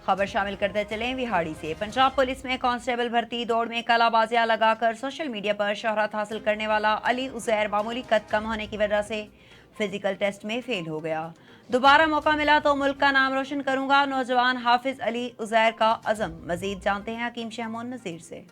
खबर शामिल करते चलें विहाड़ी से। पंजाब पुलिस में कांस्टेबल भर्ती दौड़ में कलाबाजियां लगाकर सोशल मीडिया पर शोहरत हासिल करने वाला अली उजैर मामूली कद कम होने की वजह से फिजिकल टेस्ट में फेल हो गया। दोबारा मौका मिला तो मुल्क का नाम रोशन करूंगा, नौजवान हाफिज अली उजैर का अज़म। मजीद जानते हैं हकीम शहमोन नज़ीर से।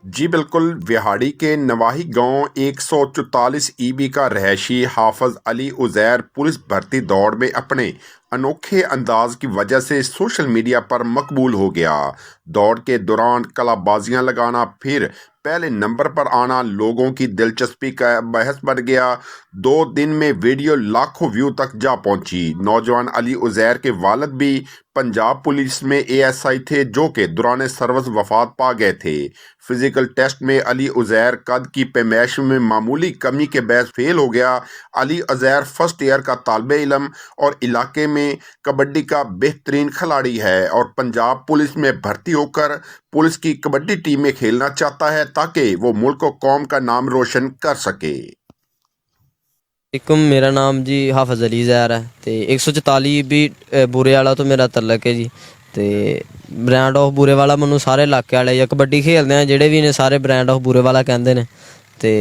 जी बिल्कुल, विहाड़ी के नवाही गांव 144 ईबी का रहायशी हाफिज अली उजैर पुलिस भर्ती दौड़ में अपने अनोखे अंदाज की वजह से सोशल मीडिया पर मकबूल हो गया। दौड़ के दौरान कलाबाजियां लगाना, फिर पहले नंबर पर आना लोगों की दिलचस्पी का बहस बन गया। 2 दिन में वीडियो लाखों व्यू तक जा पहुंची। नौजवान अली उजैर के वालिद भी पंजाब पुलिस में एएसआई थे, जो कि दौरान सर्विस वफात पा गए थे। फिजिकल टेस्ट में अली उजैर कद की पैमाइश में मामूली कमी के बायस फेल हो गया। अली उजैर फर्स्ट ईयर का तालिबे इल्म और इलाके में कबड्डी का बेहतरीन खिलाड़ी है और पंजाब पुलिस में भर्ती होकर पुलिस की कबड्डी टीम में खेलना चाहता है ताकि वो मुल्क और कौम का नाम रोशन कर सके। मेरा नाम जी हाफिज अली ज़ैर है तो 144 भी बूरे वाला तो मेरा तलक है जी। तो ब्रांड ऑफ बूरे वाला मैनू सारे इलाके वाले या कबड्डी खेलते हैं ਜਿਹੜੇ ਵੀ ਨੇ ਸਾਰੇ ब्रांड ऑफ बूरे वाला ਕਹਿੰਦੇ ਨੇ। ਤੇ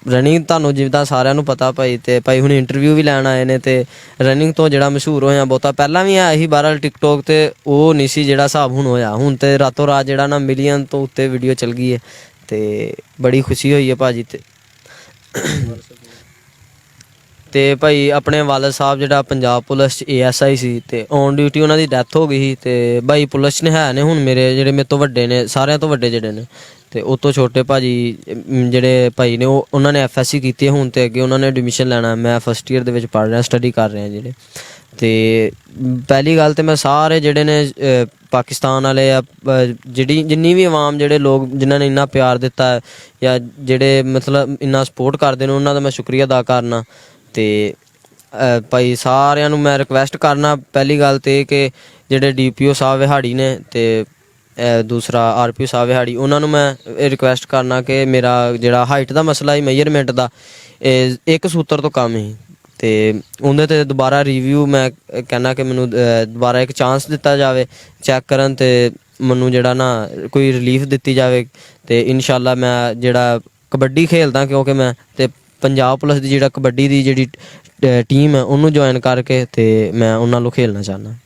ਰਨਿੰਗ ਤੁਹਾਨੂੰ ਜਿੱਦਾਂ ਸਾਰਿਆਂ ਨੂੰ ਪਤਾ ਭਾਈ, ਤੇ ਭਾਈ ਹੁਣ ਇੰਟਰਵਿਊ ਵੀ ਲੈਣ ਆਏ ਨੇ। ਤੇ ਰਨਿੰਗ ਤੋਂ ਜਿਹੜਾ ਮਸ਼ਹੂਰ ਹੋਇਆ ਬਹੁਤਾ ਪਹਿਲਾਂ ਵੀ ਆਇਆ ਸੀ ਬਾਹਰ ਟਿਕਟੋਕ ਤੇ, ਉਹ ਨਹੀਂ ਸੀ ਜਿਹੜਾ ਹਿਸਾਬ ਹੁਣ ਹੋਇਆ। ਹੁਣ ਤੇ ਰਾਤੋਂ ਰਾਤ ਜਿਹੜਾ ਨਾ ਮਿਲੀਅਨ ਤੋਂ ਉੱਤੇ ਵੀਡੀਓ ਚੱਲ ਗਈ ਹੈ ਤੇ ਬੜੀ ਖੁਸ਼ੀ ਹੋਈ ਹੈ ਭਾਜੀ। ਤੇ ਭਾਈ ਆਪਣੇ ਵਾਲਦ ਸਾਹਿਬ ਜਿਹੜਾ ਪੰਜਾਬ ਪੁਲਿਸ 'ਚ ASI ਸੀ ਤੇ ਔਨ ਡਿਊਟੀ ਉਹਨਾਂ ਦੀ ਡੈਥ ਹੋ ਗਈ ਸੀ। ਤੇ ਭਾਈ ਪੁਲਿਸ 'ਚ ਨੇ ਹੈ ਨੇ ਹੁਣ ਮੇਰੇ ਜਿਹੜੇ ਮੇਰੇ ਤੋਂ ਵੱਡੇ ਨੇ, ਸਾਰਿਆਂ ਤੋਂ ਵੱਡੇ ਜਿਹੜੇ ਨੇ। ਤੇ ਉਹ ਤੋਂ ਛੋਟੇ ਭਾਜੀ ਜਿਹੜੇ ਭਾਈ ਨੇ ਉਹਨਾਂ ਨੇ FSC ਕੀਤੀ ਹੈ ਹੁਣ, ਤੇ ਅੱਗੇ ਉਹਨਾਂ ਨੇ ਐਡਮਿਸ਼ਨ ਲੈਣਾ। ਮੈਂ ਫਸਟ ਈਅਰ ਦੇ ਵਿੱਚ ਪੜ੍ਹ ਰਿਹਾ, ਸਟੱਡੀ ਕਰ ਰਿਹਾ ਜਿਹੜੇ। ਤੇ ਪਹਿਲੀ ਗੱਲ ਤੇ ਮੈਂ ਸਾਰੇ ਜਿਹੜੇ ਨੇ ਪਾਕਿਸਤਾਨ ਵਾਲੇ ਆ, ਜਿੰਨੀ ਵੀ ਆਵਾਮ, ਜਿਹੜੇ ਲੋਕ ਜਿਨ੍ਹਾਂ ਨੇ ਇੰਨਾ ਪਿਆਰ ਦਿੱਤਾ ਜਾਂ ਜਿਹੜੇ ਮਤਲਬ ਇੰਨਾ ਸਪੋਰਟ ਕਰਦੇ ਨੇ, ਉਹਨਾਂ ਦਾ ਮੈਂ ਸ਼ੁਕਰੀਆ ਅਦਾ ਕਰਨਾ। ਤੇ ਭਾਈ ਸਾਰਿਆਂ ਨੂੰ ਮੈਂ ਰਿਕੁਐਸਟ ਕਰਨਾ, ਪਹਿਲੀ ਗੱਲ ਤੇ ਕਿ ਜਿਹੜੇ DPO ਸਾਹਿਬ ਵਿਹਾੜੀ ਨੇ ਤੇ ਦੂਸਰਾ RPO ਸਾਹਿਬ ਵਿਹਾੜੀ, ਉਹਨਾਂ ਨੂੰ ਮੈਂ ਰਿਕੁਐਸਟ ਕਰਨਾ ਕਿ ਮੇਰਾ ਜਿਹੜਾ ਹਾਈਟ ਦਾ ਮਸਲਾ ਸੀ, ਮੇਜਰਮੈਂਟ ਦਾ, ਇੱਕ ਸੂਤਰ ਤੋਂ ਕਮ ਸੀ। ਤੇ ਉਹਦੇ 'ਤੇ ਦੁਬਾਰਾ ਰਿਵਿਊ ਮੈਂ ਕਹਿੰਦਾ ਕਿ ਮੈਨੂੰ ਦੁਬਾਰਾ ਇੱਕ ਚਾਂਸ ਦਿੱਤਾ ਜਾਵੇ ਚੈੱਕ ਕਰਨ, ਤੇ ਮੈਨੂੰ ਜਿਹੜਾ ਨਾ ਕੋਈ ਰਿਲੀਫ ਦਿੱਤੀ ਜਾਵੇ। ਤੇ ਇਨਸ਼ਾਅੱਲਾ ਮੈਂ ਜਿਹੜਾ ਕਬੱਡੀ ਖੇਲਦਾ, ਕਿਉਂਕਿ ਮੈਂ ਤੇ ਪੰਜਾਬ ਪੁਲਿਸ ਦੀ ਜਿਹੜਾ ਕਬੱਡੀ ਦੀ ਜਿਹੜੀ ਟੀਮ ਹੈ ਉਹਨੂੰ ਜੁਆਇਨ ਕਰਕੇ ਤੇ ਮੈਂ ਉਹਨਾਂ ਨੂੰ ਖੇਲਣਾ ਚਾਹੁੰਦਾ।